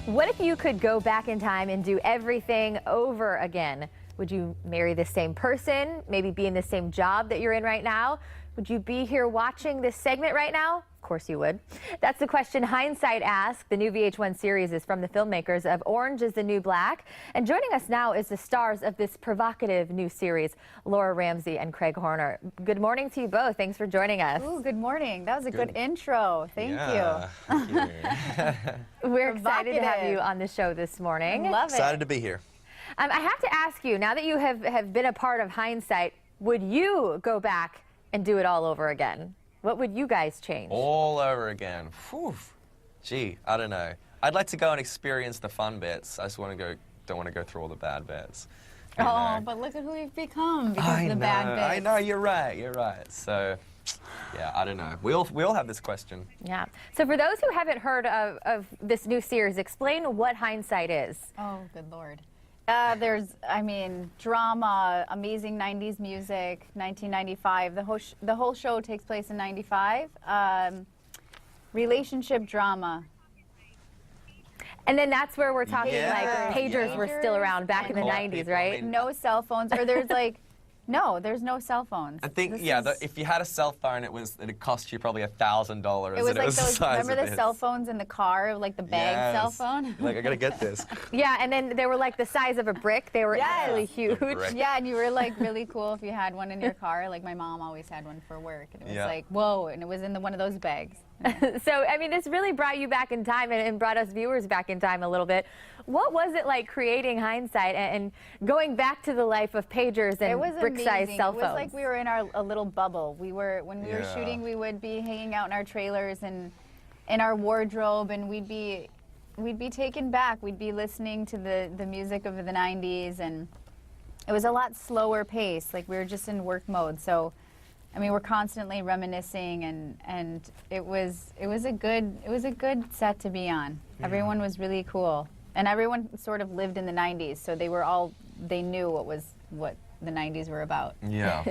What if you could go back in time and do everything over again? Would you marry the same person? Maybe be in the same job that you're in right now? Would you be here watching this segment right now? Of course you would. That's the question Hindsight asked. The new VH1 series is from the filmmakers of Orange is the New Black. And joining us now is the stars of this provocative new series, Laura Ramsey and Craig Horner. Good morning to you both. Thanks for joining us. Ooh, good morning. That was a good intro. Thank you. Thank you. We're excited to have you on the show this morning. Love it. Excited to be here. I have to ask you, now that you have been a part of Hindsight, would you go back and do it all over again? What would you guys change? All over again. Whew. Gee, I don't know. I'd like to go and experience the fun bits. I just don't want to go through all the bad bits. You know? But look at who we've become because of the bad bits. I know, you're right. So, yeah, I don't know. We all have this question. Yeah. So for those who haven't heard of this new series, explain what Hindsight is. Oh, good Lord. There's, drama, amazing 90s music, 1995. The whole show takes place in 95. Relationship drama. And then that's where we're talking Yeah. like pagers were still around back in the 90s, right? No cell phones, or there's like, no, there's no cell phones. I think, This if you had a cell phone, it'd cost you probably $1,000. It was like the those, size remember of the this. cell phones in the car, like the bag cell Yes. phone? Like, I gotta get this. Yeah, and then they were like the size of a brick. They were Yes. actually huge. brick. Yeah, and you were like really cool if you had one in your car. Like my mom always had one for work, and it was Yeah. like, whoa, and it was in one of those bags. So, this really brought you back in time and brought us viewers back in time a little bit. What was it like creating Hindsight and going back to the life of pagers and It was brick-sized amazing. cell It phones? was like we were in a little bubble. When we were Yeah. shooting, we would be hanging out in our trailers and in our wardrobe, and we'd be taken back. We'd be listening to the music of the 90s, and it was a lot slower pace. Like we were just in work mode. So, we're constantly reminiscing, and it was a good set to be on. Yeah. Everyone was really cool, and everyone sort of lived in the 90s, so they knew what the 90s were about. Yeah.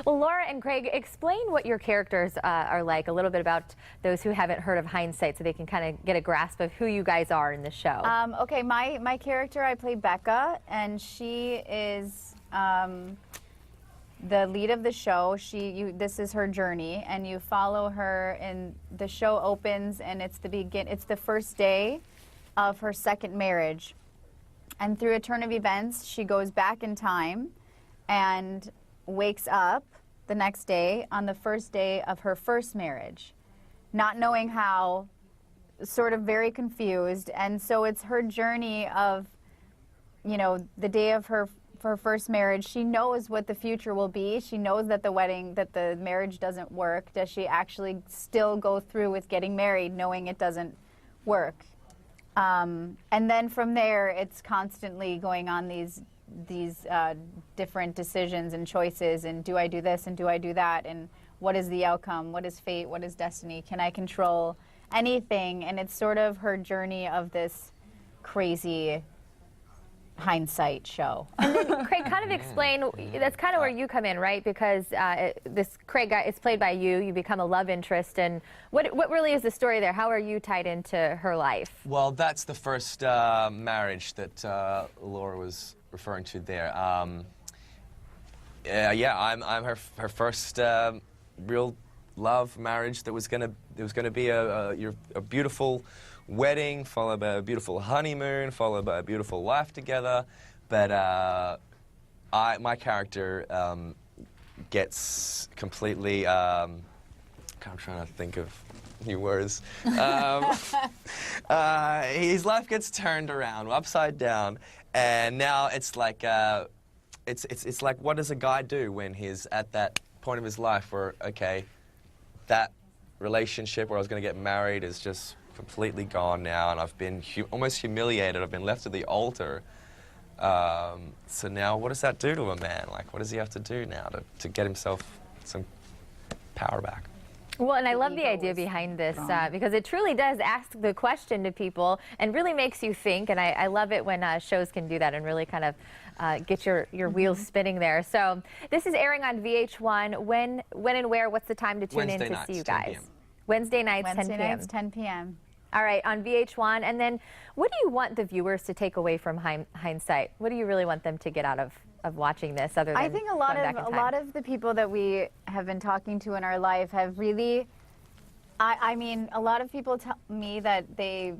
Well, Laura and Craig, explain what your characters are like, a little bit about those who haven't heard of Hindsight so they can kind of get a grasp of who you guys are in the show. Okay, my character, I play Becca, and she is the lead of the show. This is her journey, and you follow her, and the show opens, and it's the first day of her second marriage. And through a turn of events, she goes back in time and wakes up the next day on the first day of her first marriage, not knowing how, sort of very confused. And so it's her journey of, the day of her first marriage. She knows what the future will be. She knows that the marriage doesn't work. Does she actually still go through with getting married knowing it doesn't work? And then from there, it's constantly going on these different decisions and choices, and do I do this and do I do that, and what is the outcome, what is fate, what is destiny, can I control anything? And it's sort of her journey of this crazy Hindsight show. And then, Craig, kind of explain, that's kind of where you come in, right? Because this Craig guy is played by you. You become a love interest. And what really is the story there? How are you tied into her life? Well, that's the first marriage that Laura was referring to there. I'm her first real love marriage that was gonna be a beautiful wedding, followed by a beautiful honeymoon, followed by a beautiful life together. But my character gets completely. I'm trying to think of new words. His life gets turned around, upside down, and now it's like it's like, what does a guy do when he's at that point of his life where, okay, that relationship where I was going to get married is just completely gone now, and I've been almost humiliated. I've been left at the altar. So now, what does that do to a man? Like, what does he have to do now to get himself some power back? Well, and I love the idea behind this because it truly does ask the question to people and really makes you think. And I love it when shows can do that and really kind of get your wheels spinning there. So this is airing on VH1. When and where? What's the time to tune in to see you guys? Wednesday nights, 10 p.m. Wednesday nights, 10 p.m. All right, on VH1. And then what do you want the viewers to take away from Hindsight? What do you really want them to get out of watching this, other than I think a lot of the people that we have been talking to in our life have really, I mean, a lot of people tell me that they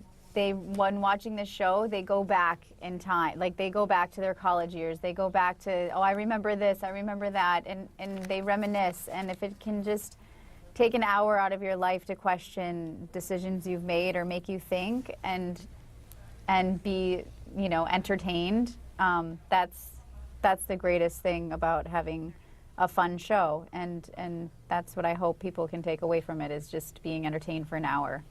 when watching this show, they go back in time. Like, they go back to their college years. They go back to, oh, I remember this, I remember that, and they reminisce. And if it can just take an hour out of your life to question decisions you've made or make you think and be, you know, entertained, that's the greatest thing about having a fun show. And that's what I hope people can take away from it, is just being entertained for an hour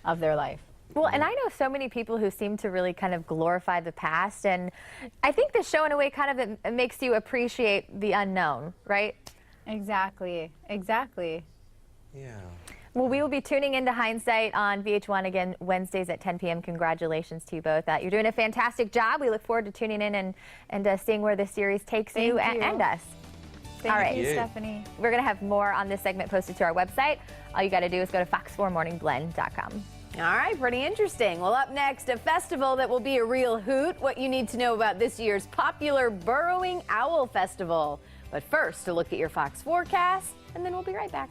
of their life. Well, and I know so many people who seem to really kind of glorify the past, and I think the show in a way kind of it makes you appreciate the unknown, right? Exactly, exactly. Yeah. Well, we will be tuning into Hindsight on VH1 again Wednesdays at 10 p.m. Congratulations to you both. You're doing a fantastic job. We look forward to tuning in and seeing where this series takes you and us. Thank you, Stephanie. We're going to have more on this segment posted to our website. All you got to do is go to fox4morningblend.com. All right, pretty interesting. Well, up next, a festival that will be a real hoot. What you need to know about this year's popular Burrowing Owl Festival. But first, a look at your Fox forecast, and then we'll be right back.